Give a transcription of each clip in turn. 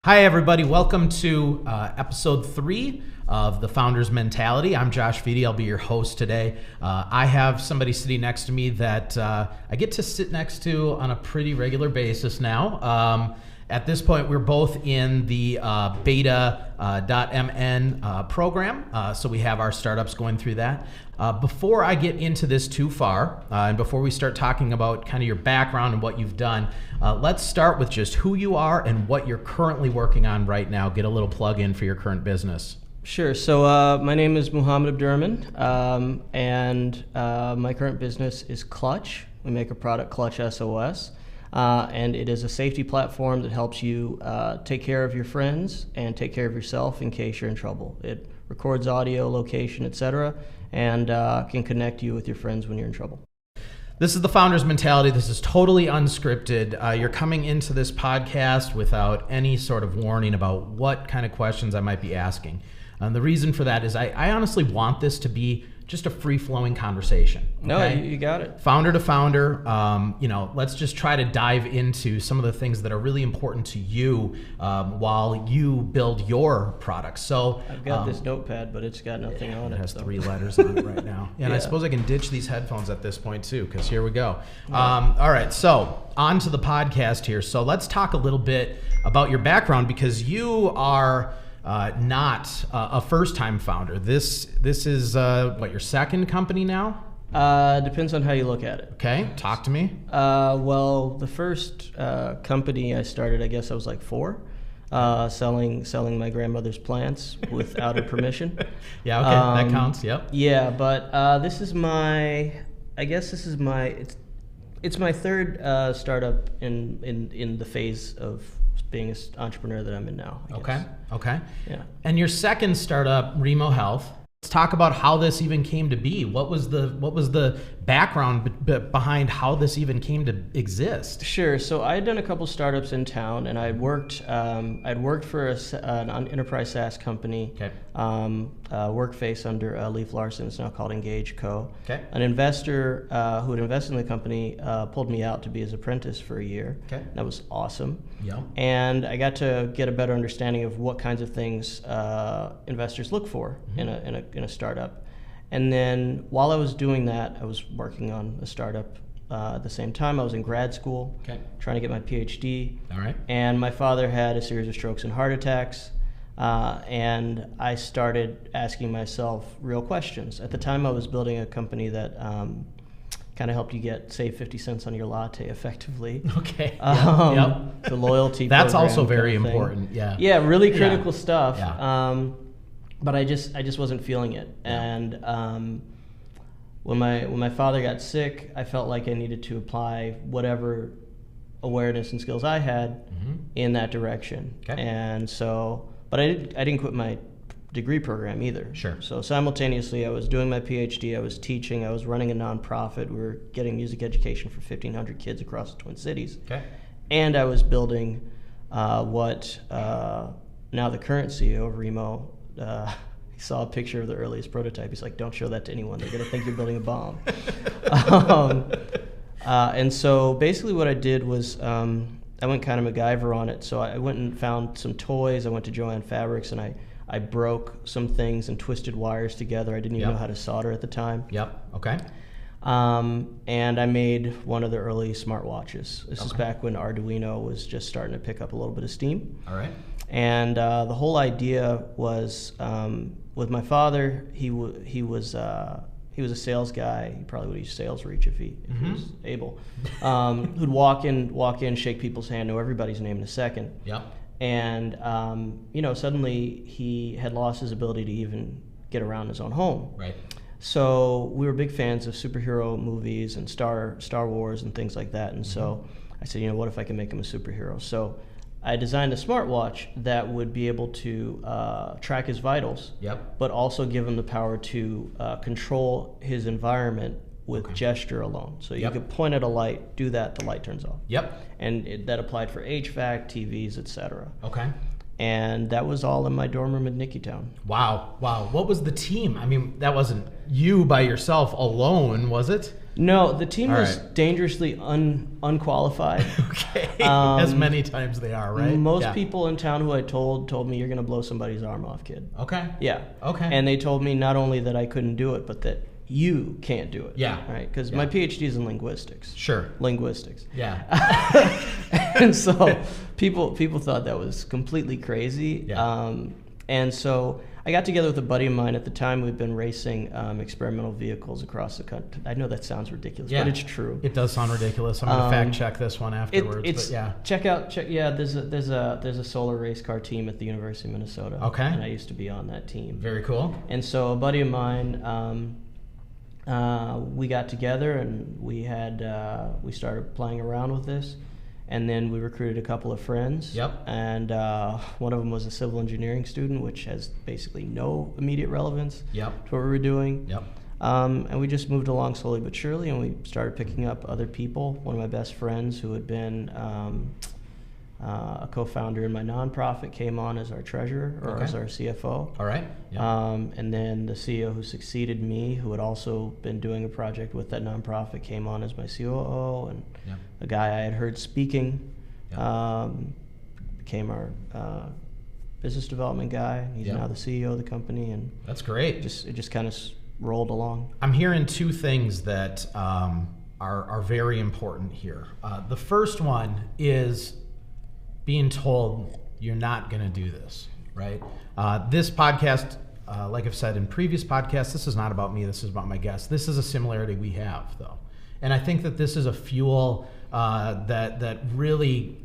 Hi, everybody. Welcome to episode 3 of The Founder's Mentality. I'm Josh Ph.D. I'll be your host today. I have somebody sitting next to me that I get to sit next to on a pretty regular basis now. At this point, we're both in the beta.mn program, so we have our startups going through that. Before I get into this too far, and before we start talking about kind of your background and what you've done, let's start with just who you are and what you're currently working on right now. Get a little plug in for your current business. Sure. So my name is Muhammad Abdurrahman, and my current business is Clutch. We make a product, ClutchSOS. And it is a safety platform that helps you take care of your friends and take care of yourself in case you're in trouble. It records audio, location, etc., and can connect you with your friends when you're in trouble. This is The Founder's Mentality. This is totally unscripted. You're coming into this podcast without any sort of warning about what kind of questions I might be asking. The reason for that is I honestly want this to be just a free-flowing conversation. Okay? No, you got it. Founder to founder, let's just try to dive into some of the things that are really important to you while you build your products. So I've got this notepad, but it's got nothing on it. It has 3 letters on it right now. And I suppose I can ditch these headphones at this point too, because here we go. Yeah. All right, so on to the podcast here. So let's talk a little bit about your background, because you are not a first-time founder. This is your second company now? Depends on how you look at it. Okay, talk to me. Well, the first company I started, I guess I was like 4, selling my grandmother's plants without her permission. Yeah, okay, that counts. Yep. Yeah, but this is my it's my third startup in the phase of being an entrepreneur that I'm in now. Okay. Yeah. And your second startup, Reemo Health. Let's talk about how this even came to be. What was the background behind how this even came to exist? Sure. So I had done a couple startups in town, and I'd worked for an enterprise SaaS company. Okay. Workface under Leif Larson. It's now called Engage Co. Okay. An investor who had invested in the company pulled me out to be his apprentice for a year. Okay. That was awesome. Yeah. And I got to get a better understanding of what kinds of things investors look for in a startup. And then while I was doing that, I was working on a startup. At the same time, I was in grad school, trying to get my Ph.D. All right. And my father had a series of strokes and heart attacks. And I started asking myself real questions. At the time, I was building a company that kind of helped you save 50 cents on your latte effectively. Okay. Yep. The loyalty That's program also very kind of important. Yeah. Yeah, really critical stuff. Yeah. But I just wasn't feeling it. Yeah. And when my father got sick, I felt like I needed to apply whatever awareness and skills I had in that direction. Okay. And so, but I didn't quit my degree program either. Sure. So simultaneously, I was doing my PhD, I was teaching, I was running a nonprofit. We were getting music education for 1,500 kids across the Twin Cities. Okay. And I was building what now the current CEO of Reemo, he saw a picture of the earliest prototype. He's like, "Don't show that to anyone. They're going to think you're building a bomb." And so basically what I did was I went kind of MacGyver on it. So I went and found some toys. I went to Joann Fabrics, and I broke some things and twisted wires together. I didn't even know how to solder at the time. Yep. Okay. And I made one of the early smartwatches. This is back when Arduino was just starting to pick up a little bit of steam. All right. And the whole idea was with my father. He was a sales guy. He probably would use Sales Reach if he was able. Who'd walk in, shake people's hand, know everybody's name in a second. Yep. And suddenly he had lost his ability to even get around his own home. Right. So we were big fans of superhero movies and Star Wars and things like that. And so I said, what if I can make him a superhero? So I designed a smartwatch that would be able to track his vitals, but also give him the power to control his environment with gesture alone. So you could point at a light, do that, the light turns off. Yep. And that applied for HVAC, TVs, etc. Okay. And that was all in my dorm room in Nickytown. Wow. What was the team? I mean, that wasn't you by yourself alone, was it? No, the team was dangerously unqualified. Okay, as many times they are, right? Most people in town who I told me, you're going to blow somebody's arm off, kid. Okay. Yeah. Okay. And they told me not only that I couldn't do it, but that you can't do it. Yeah. Right? Because my PhD is in linguistics. Sure. Linguistics. Yeah. And so people thought that was completely crazy. Yeah. And so I got together with a buddy of mine. At the time, we've been racing experimental vehicles across the country. I know that sounds ridiculous, but it's true. It does sound ridiculous. I'm going to fact check this one afterwards. But yeah. Check. Yeah, there's a solar race car team at the University of Minnesota. Okay. And I used to be on that team. Very cool. And so a buddy of mine, we got together and we started playing around with this. And then we recruited a couple of friends. Yep. And one of them was a civil engineering student, which has basically no immediate relevance to what we were doing. Yep. And we just moved along slowly but surely, and we started picking up other people. One of my best friends, who had been a co-founder in my nonprofit, came on as our treasurer or as our CFO. All right. Yep. And then the CEO who succeeded me, who had also been doing a project with that nonprofit, came on as my COO, and a guy I had heard speaking became our business development guy. He's now the CEO of the company, and that's great. It just kind of rolled along. I'm hearing two things that are very important here. The first one is being told you're not going to do this, right? This podcast, like I've said in previous podcasts, this is not about me, this is about my guests. This is a similarity we have, though. And I think that this is a fuel that really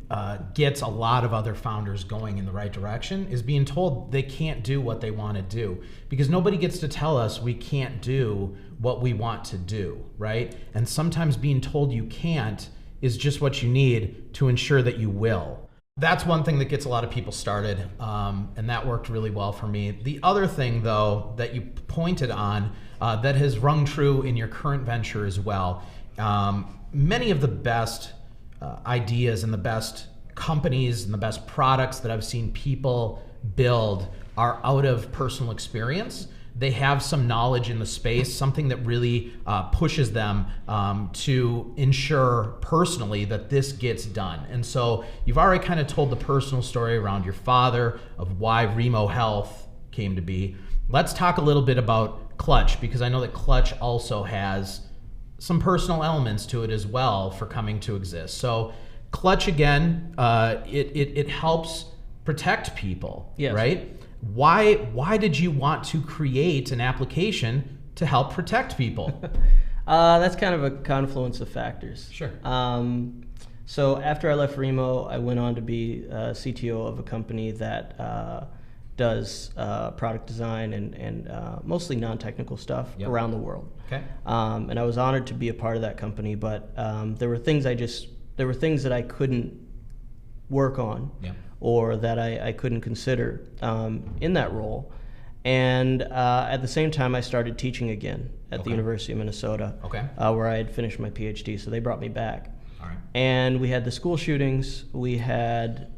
gets a lot of other founders going in the right direction, is being told they can't do what they want to do. Because nobody gets to tell us we can't do what we want to do, right? And sometimes being told you can't is just what you need to ensure that you will. That's one thing that gets a lot of people started, and that worked really well for me. The other thing, though, that you pointed on that has rung true in your current venture as well, many of the best ideas and the best companies and the best products that I've seen people build are out of personal experience. They have some knowledge in the space, something that really pushes them to ensure personally that this gets done. And so you've already kind of told the personal story around your father, of why Reemo Health came to be. Let's talk a little bit about Clutch, because I know that Clutch also has some personal elements to it as well for coming to exist. So Clutch, again, it helps protect people, right? Why did you want to create an application to help protect people? That's kind of a confluence of factors. Sure. So after I left Reemo, I went on to be CTO of a company that does product design and mostly non-technical stuff around the world. Okay. And I was honored to be a part of that company, but there were things that I couldn't work on. Or that I couldn't consider in that role. And at the same time, I started teaching again at the University of Minnesota, where I had finished my PhD, so they brought me back. All right. And we had the school shootings, we had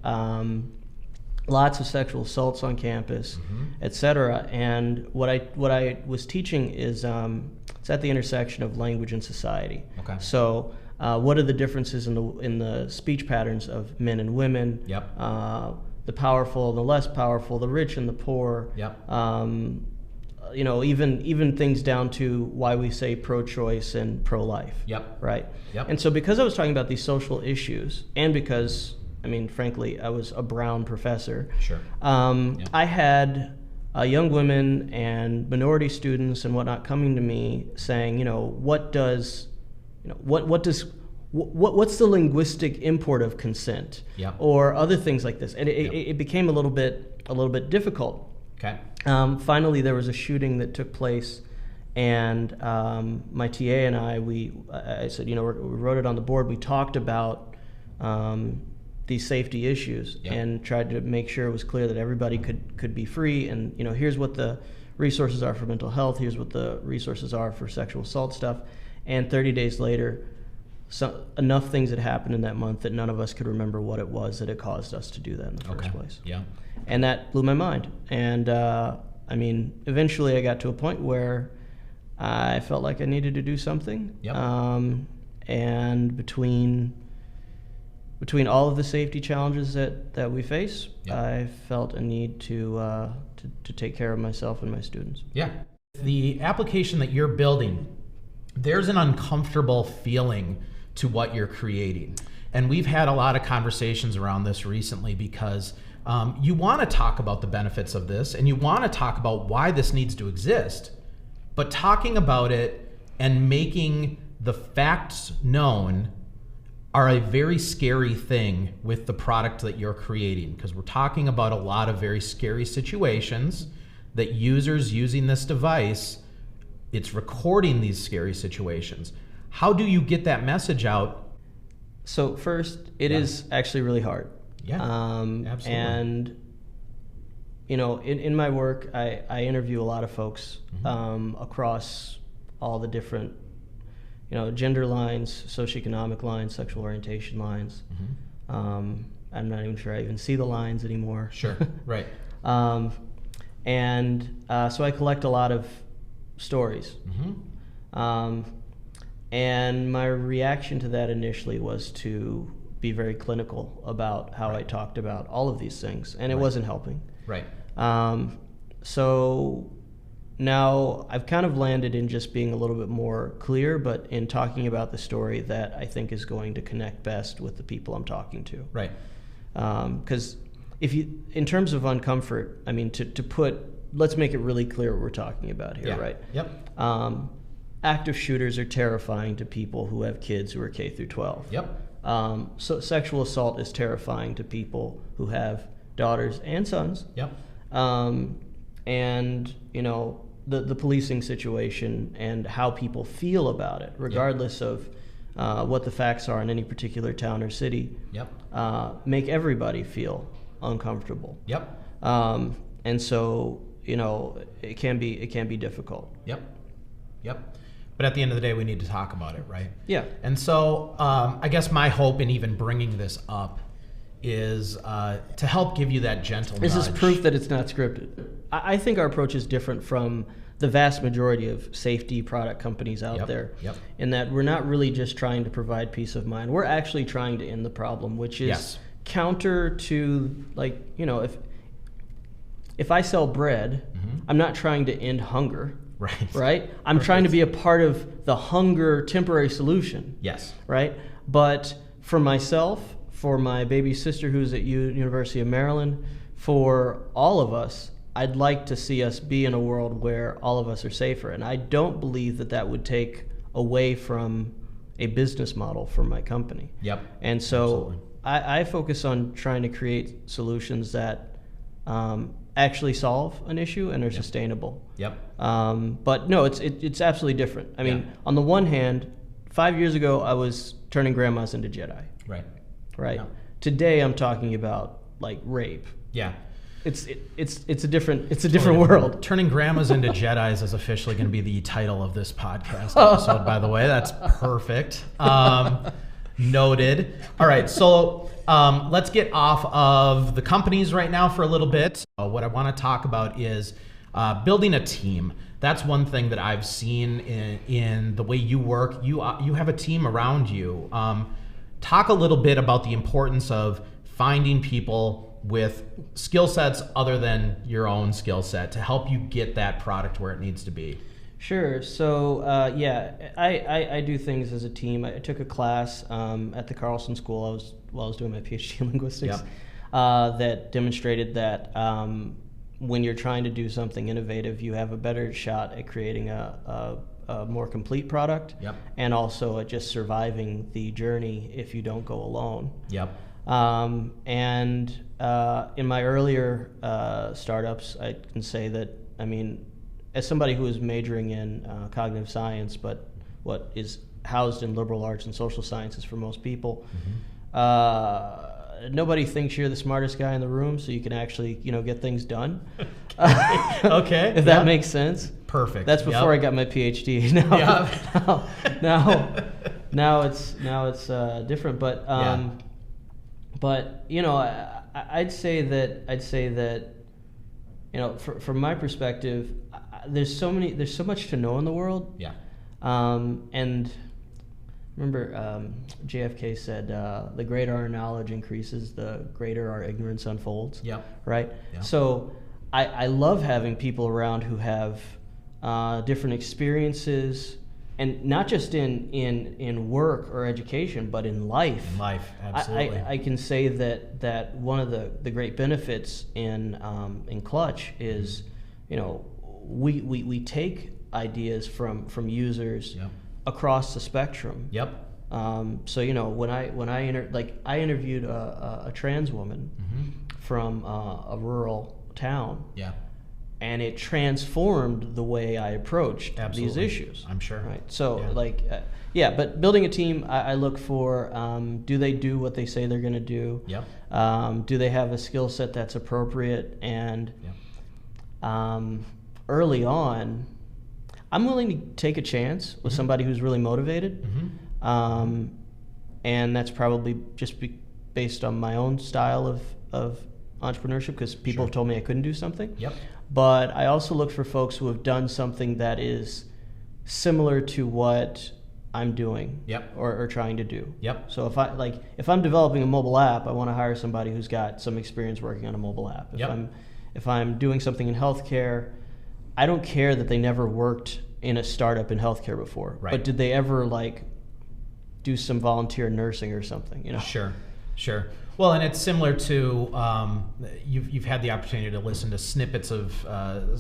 lots of sexual assaults on campus, et cetera. And what I was teaching is it's at the intersection of language and society. So what are the differences in the speech patterns of men and women? The powerful, the less powerful, the rich and the poor. Even things down to why we say pro-choice and pro-life. Right. And so because I was talking about these social issues, and because, I mean, frankly, I was a Brown professor. I had young women and minority students and whatnot coming to me saying, what's the linguistic import of consent, or other things like this, and it became a little bit difficult. Finally, there was a shooting that took place, and my TA and I said, we wrote it on the board. We talked about these safety issues and tried to make sure it was clear that everybody could be free. And here's what the resources are for mental health. Here's what the resources are for sexual assault stuff. And 30 days later, enough things had happened in that month that none of us could remember what it was that had caused us to do that in the first place. Yeah. And that blew my mind. And I mean, eventually I got to a point where I felt like I needed to do something. Yep. And between all of the safety challenges that we face, Yep. I felt a need to take care of myself and my students. Yeah. The application that you're building, there's an uncomfortable feeling to what you're creating. And we've had a lot of conversations around this recently because you want to talk about the benefits of this and you want to talk about why this needs to exist, but talking about it and making the facts known are a very scary thing with the product that you're creating, because we're talking about a lot of very scary situations that users using this device, it's recording these scary situations. How do you get that message out? So first, it is actually really hard. Yeah, absolutely. And you know, in my work, I interview a lot of folks across all the different, you know, gender lines, socioeconomic lines, sexual orientation lines. I'm not even sure I even see the lines anymore. Sure, right. And so I collect a lot of stories. And my reaction to that initially was to be very clinical about how I talked about all of these things, and it wasn't helping. Right. So now I've kind of landed in just being a little bit more clear, but in talking about the story that I think is going to connect best with the people I'm talking to. Right. Because if you, in terms of uncomfort, I mean, let's make it really clear what we're talking about here, right? Yep. Active shooters are terrifying to people who have kids who are K through 12. Yep. So sexual assault is terrifying to people who have daughters and sons. Yep. And you know, the policing situation and how people feel about it, regardless of what the facts are in any particular town or city. Yep. Make everybody feel uncomfortable. Yep. And so, you know, it can be difficult. Yep. Yep. But at the end of the day, we need to talk about it, right? Yeah. And so I guess my hope in even bringing this up is to help give you that gentle nudge. This is proof that it's not scripted. I think our approach is different from the vast majority of safety product companies out there, in that we're not really just trying to provide peace of mind. We're actually trying to end the problem, which is counter to, like, you know, if I sell bread, I'm not trying to end hunger. Right? I'm trying to be a part of the hunger temporary solution. Yes. Right? But for myself, for my baby sister who's at University of Maryland, for all of us, I'd like to see us be in a world where all of us are safer. And I don't believe that that would take away from a business model for my company. Yep. And so I focus on trying to create solutions that actually solve an issue and are sustainable. Yep. But no, it's absolutely different. I mean, on the one hand, 5 years ago I was turning grandmas into Jedi. Right. Yeah. Today I'm talking about like rape. Yeah. It's a different world. Turning grandmas into Jedis is officially going to be the title of this podcast episode, by the way. That's perfect. Noted. All right, so let's get off of the companies right now for a little bit. What I want to talk about is building a team. That's one thing that I've seen in the way you work. You have a team around you. Talk a little bit about the importance of finding people with skill sets other than your own skill set to help you get that product where it needs to be. Sure. So I do things as a team. I took a class at the Carlson School while I was doing my PhD in linguistics that demonstrated that when you're trying to do something innovative, you have a better shot at creating a more complete product, and also at just surviving the journey if you don't go alone. And in my earlier startups, I can say that, I mean, as somebody who is majoring in cognitive science, but what is housed in liberal arts and social sciences for most people, nobody thinks you're the smartest guy in the room, so you can actually, get things done. Okay. If that makes sense. Perfect. That's before I got my PhD. now it's different, but I'd say that from my perspective, there's so much to know in the world. Yeah. And remember, JFK said, "The greater our knowledge increases, the greater our ignorance unfolds." Yep. Right. Yep. So I love having people around who have different experiences. And not just in work or education, but in life. In life, absolutely. I can say that one of the great benefits in Clutch is, we take ideas from users across the spectrum. Yep. So when I interviewed a trans woman from a rural town. Yeah. And it transformed the way I approached these issues. I'm sure. Right. So but building a team, I look for, do they do what they say they're going to do? Yep. Do they have a skill set that's appropriate? And early on, I'm willing to take a chance with somebody who's really motivated. And that's probably just based on my own style of entrepreneurship, because people have told me I couldn't do something. Yep. But I also look for folks who have done something that is similar to what I'm doing or trying to do. Yep. So if I'm developing a mobile app, I want to hire somebody who's got some experience working on a mobile app. If I'm doing something in healthcare, I don't care that they never worked in a startup in healthcare before. Right. But did they ever do some volunteer nursing or something? Sure. Well, and it's similar to you've had the opportunity to listen to snippets of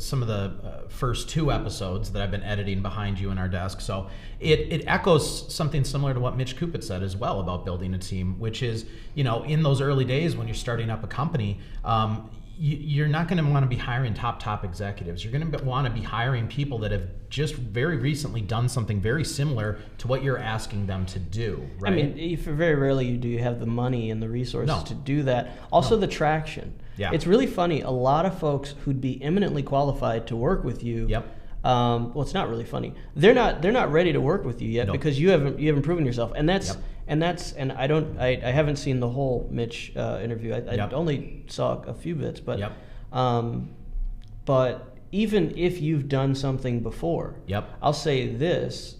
some of the first 2 episodes that I've been editing behind you in our desk. So it echoes something similar to what Mitch Kupit said as well about building a team, which is, in those early days when you're starting up a company, you're not going to want to be hiring top executives. You're going to want to be hiring people that have just very recently done something very similar to what you're asking them to do, right? I mean, very rarely you have the money and the resources to do that. Also, the traction. Yeah. It's really funny. A lot of folks who'd be eminently qualified to work with you. Yep. Well, it's not really funny. They're not ready to work with you yet because you haven't proven yourself, and that's. Yep. And I haven't seen the whole Mitch interview. I only saw a few bits, but but even if you've done something before, I'll say this: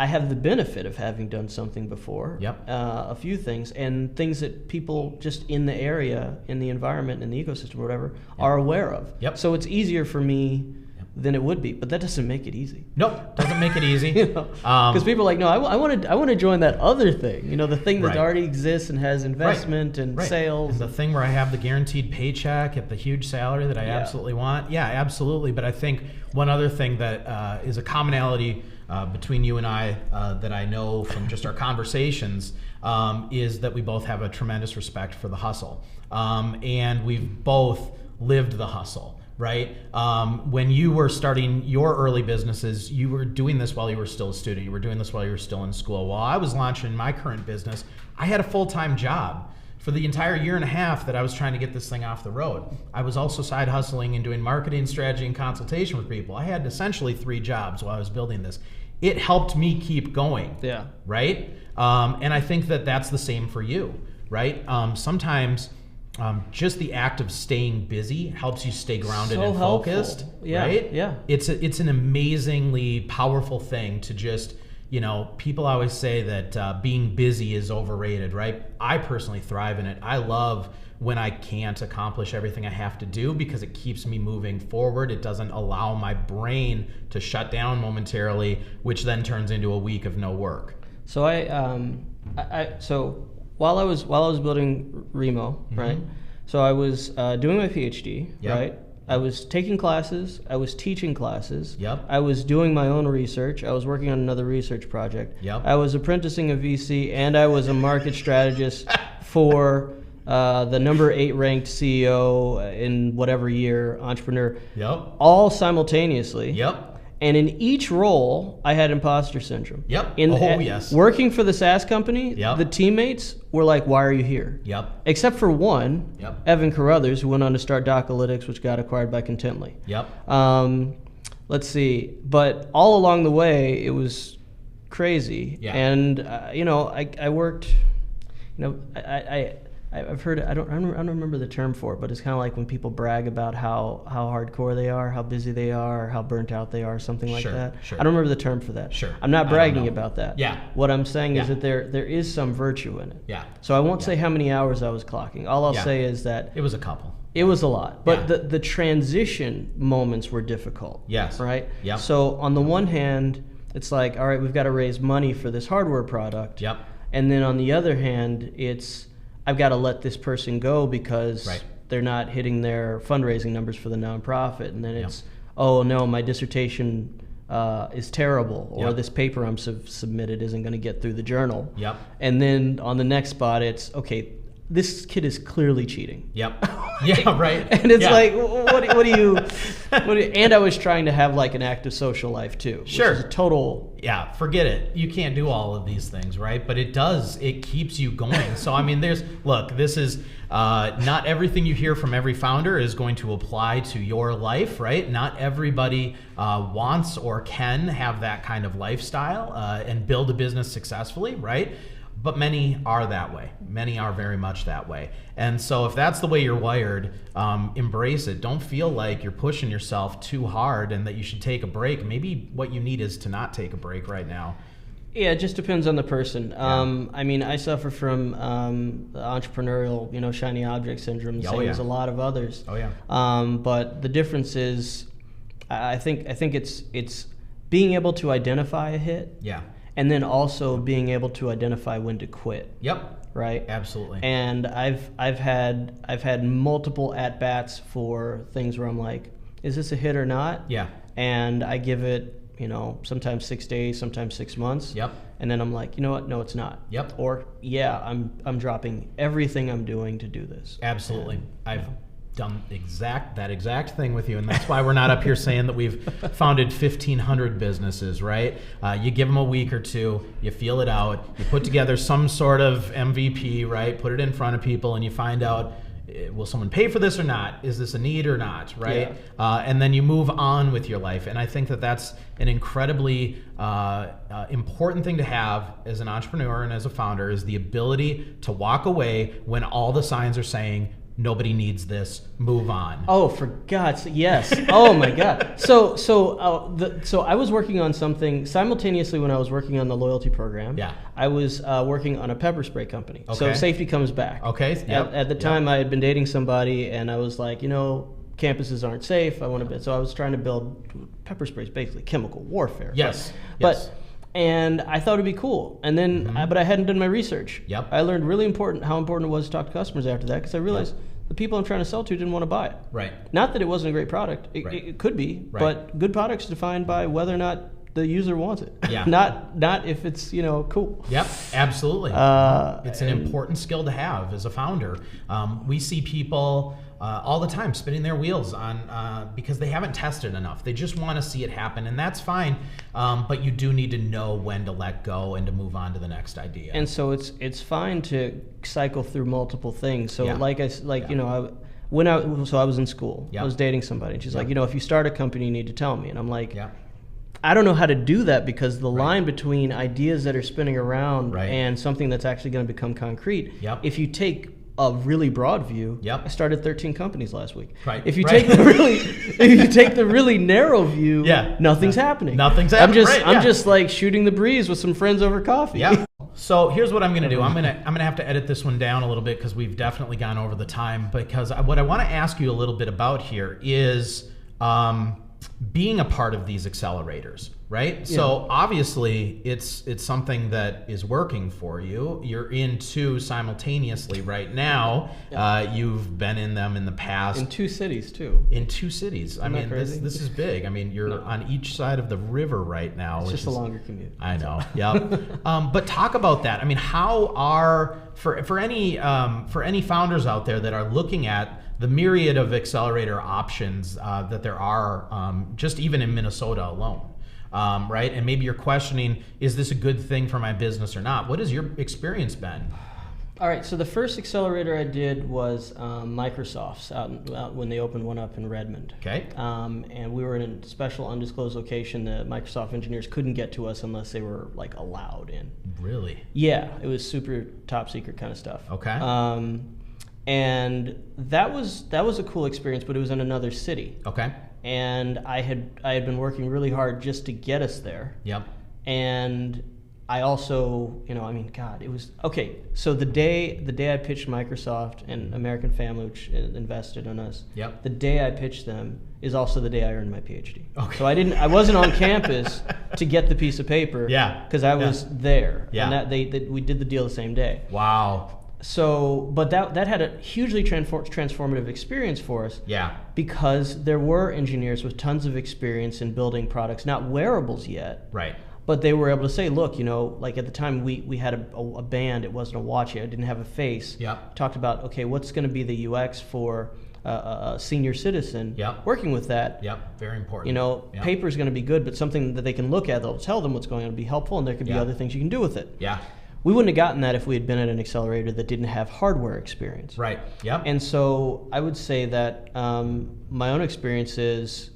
I have the benefit of having done something before. A few things, and things that people just in the area, in the environment, in the ecosystem, or whatever, are aware of. So it's easier for me than it would be, but that doesn't make it easy. Nope, doesn't make it easy. Because people are like, no, I want to join that other thing. The thing that already exists and has investment and sales. And the thing where I have the guaranteed paycheck at the huge salary that I absolutely want. Yeah, absolutely. But I think one other thing that is a commonality between you and I that I know from just our conversations is that we both have a tremendous respect for the hustle. And we've both lived the hustle. Right? When you were starting your early businesses, you were doing this while you were still a student. You were doing this while you were still in school. While I was launching my current business, I had a full-time job. For the entire 1.5 years that I was trying to get this thing off the road, I was also side hustling and doing marketing strategy and consultation with people. I had essentially 3 jobs while I was building this. It helped me keep going. Yeah. Right? And I think that that's the same for you. Right? Sometimes just the act of staying busy helps you stay grounded and focused, right? Yeah. It's an amazingly powerful thing to just, people always say that being busy is overrated, right? I personally thrive in it. I love when I can't accomplish everything I have to do because it keeps me moving forward. It doesn't allow my brain to shut down momentarily, which then turns into a week of no work. So While I was building Reemo, right? So I was doing my PhD, right? I was taking classes. I was teaching classes. I was doing my own research. I was working on another research project. I was apprenticing a VC, and I was a market strategist for the number 8 ranked CEO in whatever year, entrepreneur. All simultaneously. And in each role, I had imposter syndrome. Working for the SaaS company, the teammates were like, why are you here? Except for one, Evan Carruthers, who went on to start Docalytics, which got acquired by Contently. Let's see. But all along the way, it was crazy. Yeah. And I worked. I've heard. I don't remember the term for it, but it's kind of like when people brag about how hardcore they are, how busy they are, or how burnt out they are, something like that. Sure. I don't remember the term for that. Sure. I'm not bragging about that. Yeah. What I'm saying is that there is some virtue in it. Yeah. So I won't say how many hours I was clocking. All I'll say is that it was a couple. It was a lot, but the transition moments were difficult. Yes. Right? Yep. So on the one hand, it's like, all right, we've got to raise money for this hardware product. Yep. And then on the other hand, it's, I've got to let this person go because they're not hitting their fundraising numbers for the nonprofit. And then it's, oh no, my dissertation is terrible, or this paper I'm submitted isn't going to get through the journal. Yep. And then on the next spot, it's, okay, this kid is clearly cheating. Yep. Yeah, right. And it's like, what do you, and I was trying to have like an active social life too. Sure. Which is a total. Yeah, forget it. You can't do all of these things, right? But it keeps you going. So, I mean, this is not everything you hear from every founder is going to apply to your life, right? Not everybody wants or can have that kind of lifestyle and build a business successfully, right? But many are that way. Many are very much that way. And so if that's the way you're wired, embrace it. Don't feel like you're pushing yourself too hard and that you should take a break. Maybe what you need is to not take a break right now. Yeah, it just depends on the person. I mean, I suffer from the entrepreneurial, shiny object syndrome, the same as a lot of others. Oh yeah. But the difference is, I think it's being able to identify a hit. Yeah. And then also being able to identify when to quit. Yep. Right. Absolutely. And I've had multiple at bats for things where I'm like, is this a hit or not? Yeah. And I give it, sometimes 6 days, sometimes 6 months. Yep. And then I'm like, you know what? No, it's not. Yep. Or yeah, I'm dropping everything I'm doing to do this. Absolutely. I've done that exact thing with you, and that's why we're not up here saying that we've founded 1,500 businesses, right? You give them a week or two, you feel it out, you put together some sort of MVP, right? Put it in front of people, and you find out, will someone pay for this or not? Is this a need or not, right? Yeah. And then you move on with your life, and I think that that's an incredibly important thing to have as an entrepreneur and as a founder, is the ability to walk away when all the signs are saying, nobody needs this, move on. Oh, for God's sake, yes. Oh my God. So I was working on something simultaneously when I was working on the loyalty program. Yeah. I was working on a pepper spray company. Okay. So safety comes back. Okay. Yep. At the time, I had been dating somebody, and I was like, campuses aren't safe. So I was trying to build pepper sprays, basically chemical warfare. Yes. But Yes. and I thought it'd be cool. And then, but I hadn't done my research. Yep. I learned how important it was to talk to customers after that, because I realized the people I'm trying to sell to didn't want to buy it. Right. Not that it wasn't a great product. It could be, but good products defined by whether or not the user wants it. Yeah. not if it's cool. Yep, absolutely. It's an important skill to have as a founder. We see people all the time spinning their wheels on because they haven't tested enough. They just want to see it happen, and that's fine. But you do need to know when to let go and to move on to the next idea. And so it's fine to cycle through multiple things. So I was in school. Yep. I was dating somebody, and she's like, if you start a company, you need to tell me. And I'm like, yep. I don't know how to do that, because the line between ideas that are spinning around Right. and something that's actually going to become concrete. Yep. If you take a really broad view, Yep. I started 13 companies last week. Right. If you Right. take the really narrow view, nothing's happening. Nothing's happening. I'm just like shooting the breeze with some friends over coffee. Yeah. So here's what I'm going to do. I'm going to have to edit this one down a little bit, because we've definitely gone over the time. Because what I want to ask you a little bit about here is being a part of these accelerators, right? Yeah. So obviously it's something that is working for you. You're in two simultaneously right now. Yeah. You've been in them in the past. In 2 cities too. In 2 cities. I mean, this is big. I mean, you're on each side of the river right now. It's just a longer commute. I know. Yep. But talk about that. I mean, how are for any founders out there that are looking at the myriad of accelerator options that there are, just even in Minnesota alone, right? And maybe you're questioning, is this a good thing for my business or not? What has your experience been? All right, so the first accelerator I did was Microsoft's out when they opened one up in Redmond. Okay. And we were in a special undisclosed location. The Microsoft engineers couldn't get to us unless they were like allowed in. Really? Yeah, it was super top secret kind of stuff. Okay. And that was a cool experience, but it was in another city. Okay. And I had been working really hard just to get us there. Yep. And I also, God, it was okay. So the day I pitched Microsoft and American Family, which invested in us, yep. The day I pitched them is also the day I earned my PhD. Okay. So I wasn't on campus to get the piece of paper. Yeah. Because I was there. Yeah. And we did the deal the same day. Wow. So, but that had a hugely transformative experience for us. Yeah. Because there were engineers with tons of experience in building products, not wearables yet. Right. But they were able to say, look, like at the time we had a band, it wasn't a watch yet, it didn't have a face. Yep. Talked about, okay, what's going to be the UX for a senior citizen? Yep. Working with that. Yep, very important. Yep. Paper's going to be good, but something that they can look at that'll tell them what's going on to be helpful, and there could be other things you can do with it. Yeah. We wouldn't have gotten that if we had been at an accelerator that didn't have hardware experience. Right, yep. And so I would say that my own experience is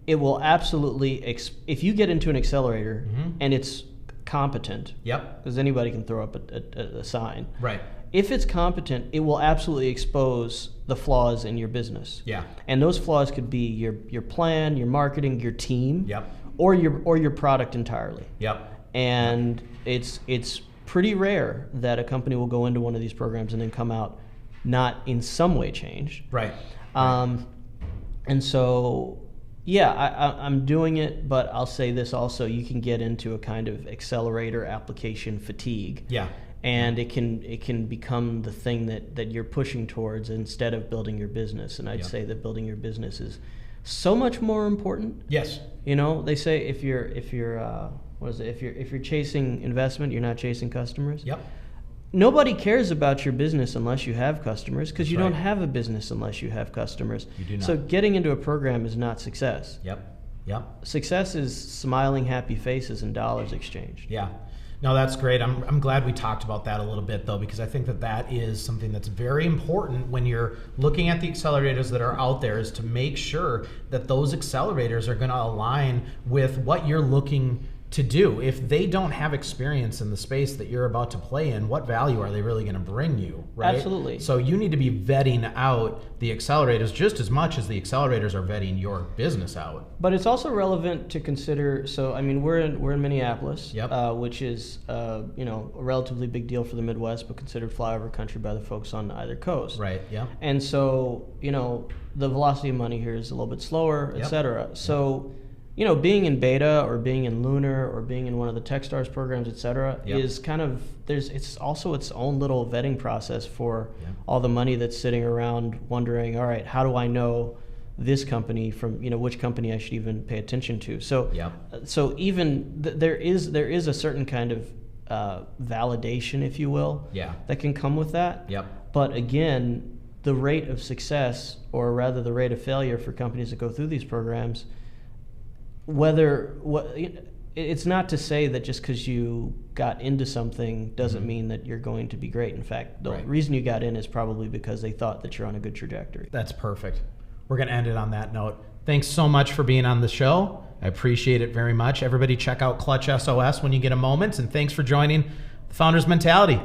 it will absolutely, if you get into an accelerator and it's competent, yep, because anybody can throw up a sign. Right. If it's competent, it will absolutely expose the flaws in your business. Yeah. And those flaws could be your plan, your marketing, your team, yep, or your product entirely. Yep. And it's pretty rare that a company will go into one of these programs and then come out not in some way changed. Right. And so, yeah, I'm doing it, but I'll say this also, you can get into a kind of accelerator application fatigue. Yeah. And it can become the thing that you're pushing towards instead of building your business. And I'd say that building your business is so much more important. Yes. They say if you're chasing investment, you're not chasing customers. Yep. Nobody cares about your business unless you have customers, because you right. don't have a business unless you have customers. You do not. So getting into a program is not success. Yep. Yep. Success is smiling, happy faces and dollars exchanged. Yeah. No, that's great. I'm glad we talked about that a little bit, though, because I think that is something that's very important when you're looking at the accelerators that are out there, is to make sure that those accelerators are going to align with what you're looking to do. If they don't have experience in the space that you're about to play in, what value are they really going to bring you, right? Absolutely. So you need to be vetting out the accelerators just as much as the accelerators are vetting your business out. But it's also relevant to consider, so I mean, we're in Minneapolis, yep. Which is a relatively big deal for the Midwest, but considered flyover country by the folks on either coast. Right, yeah. And so, the velocity of money here is a little bit slower, yep. et cetera. So, being in beta or being in Lunar or being in one of the Techstars programs, et cetera, yep. is kind of, it's also its own little vetting process for yep. all the money that's sitting around wondering, all right, how do I know this company from, which company I should even pay attention to? So, yep. So even there is a certain kind of validation, if you will, yeah. that can come with that. Yep. But again, the rate of success, or rather the rate of failure for companies that go through these programs, it's not to say that just because you got into something doesn't mean that you're going to be great. In fact, the right. reason you got in is probably because they thought that you're on a good trajectory. That's perfect. We're going to end it on that note. Thanks so much for being on the show. I appreciate it very much. Everybody check out ClutchSOS when you get a moment, and thanks for joining the Founders Mentality.